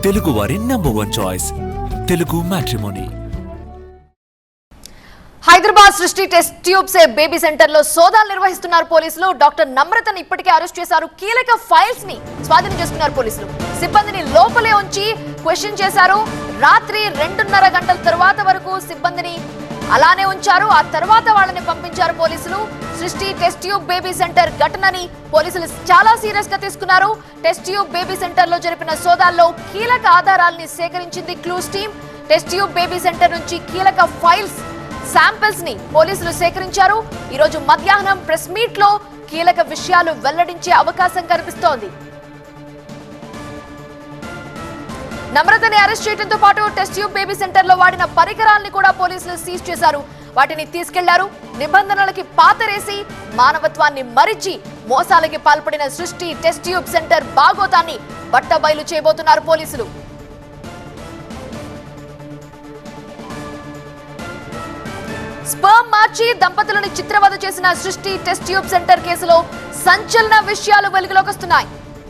తెలుగు వారి #1 choice Telugu matrimony. Hyderabad సృష్టి test tubes baby centre లో సోదాలు నిర్వహిస్తున్నారు పోలీసులు. డాక్టర్ నమ్రతను ఇప్పటికే అరెస్ట్ చేశారు. కీలక ఫైల్స్ ని స్వాధీనం చేసుకున్నారు పోలీసులు. సిబ్బందిని లోపలే ఉంచి క్వశ్చన్ చేశారు. రాత్రి 2:30 గంటల తర్వాత వరకు సిబ్బందిని అలానే ఉంచారు. ఆ తర్వాత వాళ్ళని పంపించారు పోలీసులు. సృష్టి టెస్ట్ ట్యూబ్ బేబీ సెంటర్ ఘటనని పోలీసులు చాలా సీరియస్ గా తీసుకున్నారు. టెస్ట్ ట్యూబ్ బేబీ సెంటర్ లో జరిపిన సోదాల్లో కీలక ఆధారాలని సేకరించింది clues team. Test tube baby centre నుంచి కీలక ఫైల్స్ శాంపిల్స్ ని పోలీసులు సేకరించారు. ఈ రోజు మధ్యాహ్నం ప్రెస్ మీట్ లో కీలక విషయాలు వెల్లడించే అవకాశం కనిపిస్తోంది. నమ్రతని అరెస్ట్ చేయడంతో పాటు టెస్ట్ ట్యూబ్ బేబీ సెంటర్ లో వాడిన పరికరాలను కూడా పోలీసులు సీజ్ చేశారు. వాటిని తీసుకెళ్లారు. నిబంధనలకి పాతరేసి మానవత్వాన్ని మరిచి మోసాలకి పాల్పడిన సృష్టి టెస్ట్ ట్యూబ్ సెంటర్ బాగోతాన్ని బట్టబయలు చేయబోతున్నారు పోలీసులు. స్పర్మ్ మార్చి దంపతులను చిత్రవద చేసిన సృష్టి టెస్ట్ ట్యూబ్ సెంటర్ కేసులో సంచలన విషయాలు వెలుగులోకి వస్తున్నాయి.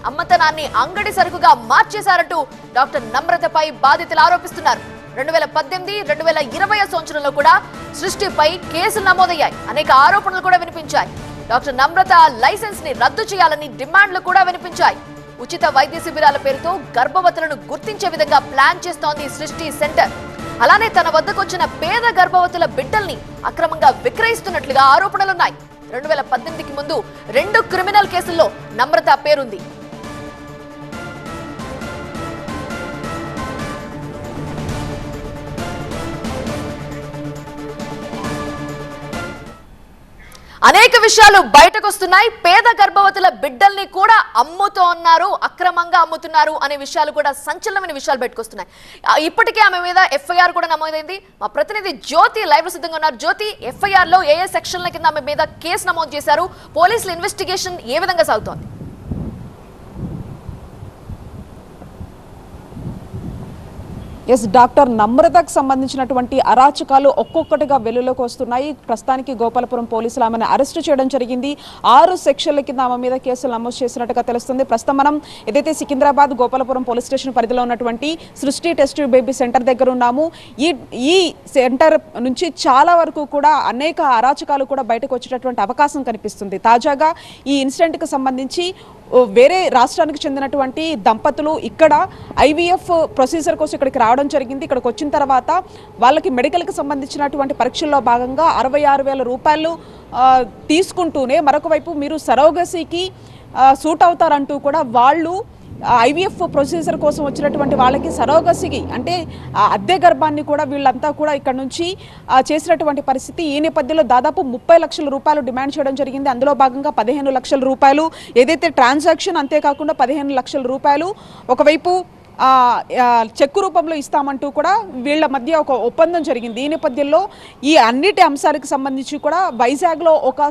అమ్మతనాన్ని అంగడి సరుకుగా మార్చేశారంటూ డాక్టర్ నమ్రతపై బాధితులు ఆరోపిస్తున్నారు. 2018, 2020 సంవత్సరంలో కూడా సృష్టిపై కేసులు నమోదయ్యాయి. అనేక ఆరోపణలు కూడా వినిపించాయి. డాక్టర్ నమ్రత లైసెన్స్ ని రద్దు చేయాలని డిమాండ్లు కూడా వినిపించాయి. ఉచిత వైద్య శిబిరాల పేరుతో గర్భవతులను గుర్తించే విధంగా ప్లాన్ చేస్తోంది సృష్టి సెంటర్. అలానే తన వద్దకు వచ్చిన పేద గర్భవతుల బిడ్డల్ని అక్రమంగా విక్రయిస్తున్నట్లుగా ఆరోపణలున్నాయి. 2018కి ముందు 2 క్రిమినల్ కేసుల్లో నమ్రత పేరుంది. అనేక విషయాలు బయటకు వస్తున్నాయి. పేద గర్భవతుల బిడ్డల్ని కూడా అమ్ముతున్నారు, అక్రమంగా అమ్ముతున్నారు అనే విషయాలు కూడా సంచలనమైన విషయాలు బయటకు వస్తున్నాయి. ఇప్పటికే ఆమె మీద ఎఫ్ఐఆర్ కూడా నమోదైంది. మా ప్రతినిధి జ్యోతి లైవ్ లో సిద్ధంగా ఉన్నారు. జ్యోతి, ఎఫ్ఐఆర్ లో ఏ సెక్షన్ల కింద ఆమె మీద కేసు నమోదు చేశారు? పోలీసుల ఇన్వెస్టిగేషన్ ఏ విధంగా సాగుతోంది? డాక్టర్ నమ్రతకు సంబంధించినటువంటి అరాచకాలు ఒక్కొక్కటిగా వెలుగులోకి వస్తున్నాయి. ప్రస్తుతానికి గోపాలపురం పోలీసులు ఆమెను అరెస్ట్ చేయడం జరిగింది. 6 సెక్షన్ల కింద ఆమె మీద కేసులు నమోదు చేసినట్టుగా తెలుస్తుంది. ప్రస్తుతం మనం ఏదైతే సికింద్రాబాద్ గోపాలపురం పోలీస్ స్టేషన్ పరిధిలో ఉన్నటువంటి సృష్టి టెస్ట్ బేబీ సెంటర్ దగ్గర ఉన్నాము. ఈ సెంటర్ నుంచి చాలా వరకు కూడా అనేక అరాచకాలు కూడా బయటకు వచ్చేటటువంటి అవకాశం కనిపిస్తుంది. తాజాగా ఈ ఇన్సిడెంట్కి సంబంధించి వేరే రాష్ట్రానికి చెందినటువంటి దంపతులు ఇక్కడ ఐవీఎఫ్ ప్రొసీజర్ కోసం ఇక్కడికి రావడం జరిగింది. ఇక్కడికి వచ్చిన తర్వాత వాళ్ళకి మెడికల్కి సంబంధించినటువంటి పరీక్షల్లో భాగంగా 66,000 రూపాయలు తీసుకుంటూనే మరొక వైపు మీరు సరోగసీకి సూట్ అవుతారంటూ కూడా వాళ్ళు ఐవీఎఫ్ ప్రొసీజర్ కోసం వచ్చినటువంటి వాళ్ళకి సరోగసికి అంటే అద్దె గర్భాన్ని కూడా వీళ్ళంతా కూడా ఇక్కడ నుంచి చేసినటువంటి పరిస్థితి. ఈ నేపథ్యంలో దాదాపు 30 లక్షల రూపాయలు డిమాండ్ చేయడం జరిగింది. అందులో భాగంగా 15 లక్షల రూపాయలు ఏదైతే ట్రాన్సాక్షన్, అంతేకాకుండా 15 లక్షల రూపాయలు ఒకవైపు చెక్కు రూపంలో ఇస్తామంటూ కూడా వీళ్ళ మధ్య ఒక ఒప్పందం జరిగింది. ఈ నేపథ్యంలో ఈ అన్నిటి అంశాలకు సంబంధించి కూడా వైజాగ్లో ఒక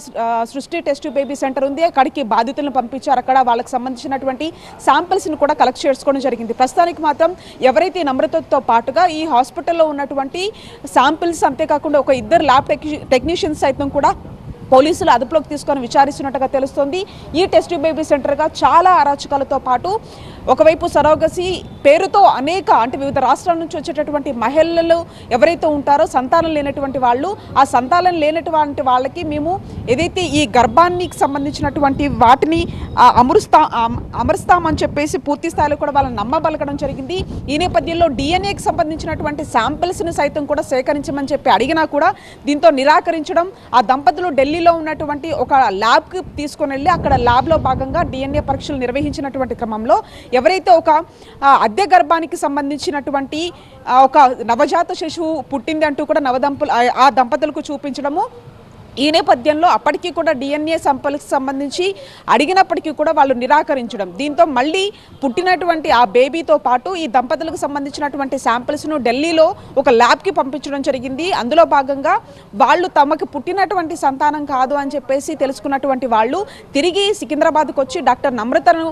సృష్టి టెస్ట్ బేబీ సెంటర్ ఉంది. అక్కడికి బాధితులను పంపించారు. అక్కడ వాళ్ళకి సంబంధించినటువంటి శాంపిల్స్ని కూడా కలెక్ట్ చేసుకోవడం జరిగింది. ప్రస్తుతానికి మాత్రం ఎవరైతే నమ్రతతో పాటుగా ఈ హాస్పిటల్లో ఉన్నటువంటి శాంపిల్స్, అంతేకాకుండా ఒక 2 ల్యాబ్ టెక్నీషియన్స్ సైతం కూడా పోలీసులు అదుపులోకి తీసుకొని విచారిస్తున్నట్టుగా తెలుస్తోంది. ఈ టెస్ట్ బేబీ సెంటర్గా చాలా అరాచకాలతో పాటు ఒకవైపు సరోగసి పేరుతో అనేక అంటే వివిధ రాష్ట్రాల నుంచి వచ్చేటటువంటి మహిళలు ఎవరైతే ఉంటారో సంతానం లేనటువంటి వాళ్ళు, ఆ సంతానం లేనటువంటి వాళ్ళకి మేము ఏదైతే ఈ గర్భానికి సంబంధించినటువంటి వాటిని అమరుస్తామని చెప్పేసి పూర్తి స్థాయిలో కూడా వాళ్ళని నమ్మబలకడం జరిగింది. ఈ నేపథ్యంలో డిఎన్ఏకి సంబంధించినటువంటి శాంపిల్స్ని సైతం కూడా సేకరించమని చెప్పి అడిగినా కూడా దీంతో నిరాకరించడం, ఆ దంపతులు ఢిల్లీలో ఉన్నటువంటి ఒక ల్యాబ్కి తీసుకొని వెళ్ళి అక్కడ ల్యాబ్లో భాగంగా డిఎన్ఏ పరీక్షలు నిర్వహించినటువంటి క్రమంలో ఎవరైతే ఒక అద్దె గర్భానికి సంబంధించినటువంటి ఒక నవజాత శిశువు పుట్టింది అంటూ కూడా ఆ దంపతులకు చూపించడము, ఈ నేపథ్యంలో అప్పటికీ కూడా డిఎన్ఏ శాంపిల్కి సంబంధించి అడిగినప్పటికీ కూడా వాళ్ళు నిరాకరించడం, దీంతో మళ్ళీ పుట్టినటువంటి ఆ బేబీతో పాటు ఈ దంపతులకు సంబంధించినటువంటి శాంపిల్స్ను ఢిల్లీలో ఒక ల్యాబ్కి పంపించడం జరిగింది. అందులో భాగంగా వాళ్ళు తమకు పుట్టినటువంటి సంతానం కాదు అని చెప్పేసి తెలుసుకున్నటువంటి వాళ్ళు తిరిగి సికింద్రాబాద్కు వచ్చి డాక్టర్ నమ్రతను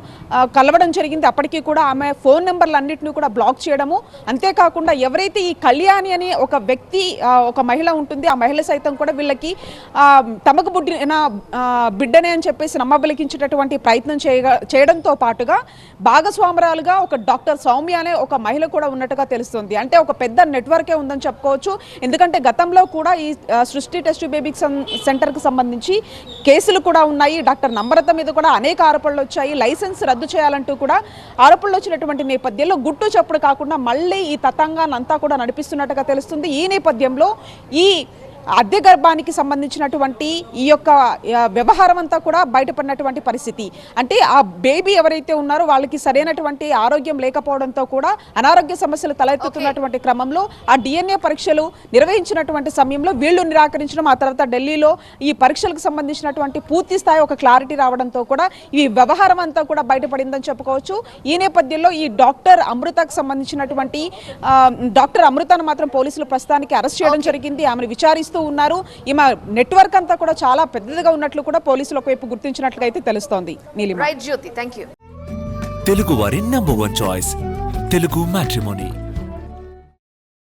కలవడం జరిగింది. అప్పటికీ కూడా ఆమె ఫోన్ నెంబర్లన్నింటినీ కూడా బ్లాక్ చేయడము, అంతేకాకుండా ఎవరైతే ఈ కళ్యాణి అనే ఒక వ్యక్తి ఒక మహిళ ఉంటుంది, ఆ మహిళ సైతం కూడా వీళ్ళకి తమకు పుట్టిన బిడ్డనే అని చెప్పేసి నమ్మబలికించేటటువంటి ప్రయత్నం చేయడంతో పాటుగా భాగస్వామురాలుగా ఒక డాక్టర్ సౌమ్య అనే ఒక మహిళ కూడా ఉన్నట్టుగా తెలుస్తుంది. అంటే ఒక పెద్ద నెట్వర్కే ఉందని చెప్పుకోవచ్చు. ఎందుకంటే గతంలో కూడా ఈ సృష్టి టెస్ట్ బేబీ సెంటర్కి సంబంధించి కేసులు కూడా ఉన్నాయి. డాక్టర్ నమ్రత మీద కూడా అనేక ఆరోపణలు వచ్చాయి. లైసెన్స్ రద్దు చేయాలంటూ కూడా ఆరోపణలు వచ్చినటువంటి నేపథ్యంలో గుట్టు చప్పుడు కాకుండా మళ్ళీ ఈ తతంగాన్ని అంతా కూడా నడిపిస్తున్నట్టుగా తెలుస్తుంది. ఈ నేపథ్యంలో ఈ అద్దె గర్భానికి సంబంధించినటువంటి ఈ యొక్క వ్యవహారం అంతా కూడా బయటపడినటువంటి పరిస్థితి. అంటే ఆ బేబీ ఎవరైతే ఉన్నారో వాళ్ళకి సరైనటువంటి ఆరోగ్యం లేకపోవడంతో కూడా అనారోగ్య సమస్యలు తలెత్తుతున్నటువంటి క్రమంలో ఆ DNA పరీక్షలు నిర్వహించినటువంటి సమయంలో వీళ్ళు నిరాకరించడం, ఆ తర్వాత ఢిల్లీలో ఈ పరీక్షలకు సంబంధించినటువంటి పూర్తి స్థాయి ఒక క్లారిటీ రావడంతో కూడా ఈ వ్యవహారం అంతా కూడా బయటపడిందని చెప్పుకోవచ్చు. ఈ నేపథ్యంలో ఈ డాక్టర్ అమృతకు సంబంధించినటువంటి డాక్టర్ అమృతను మాత్రం పోలీసులు ప్రస్తుతానికి అరెస్ట్ చేయడం జరిగింది. ఆమెను విచారిస్తూ ఉన్నారు. ఈమె నెట్వర్క్ అంతా కూడా చాలా పెద్దదిగా ఉన్నట్లు కూడా పోలీసులు ఒకవైపు గుర్తించినట్లుగా అయితే తెలుస్తోంది. రైట్ జ్యోతి, థాంక్యూ. తెలుగు వారి నంబర్ 1 చాయిస్ తెలుగు మ్యాట్రిమోనీ.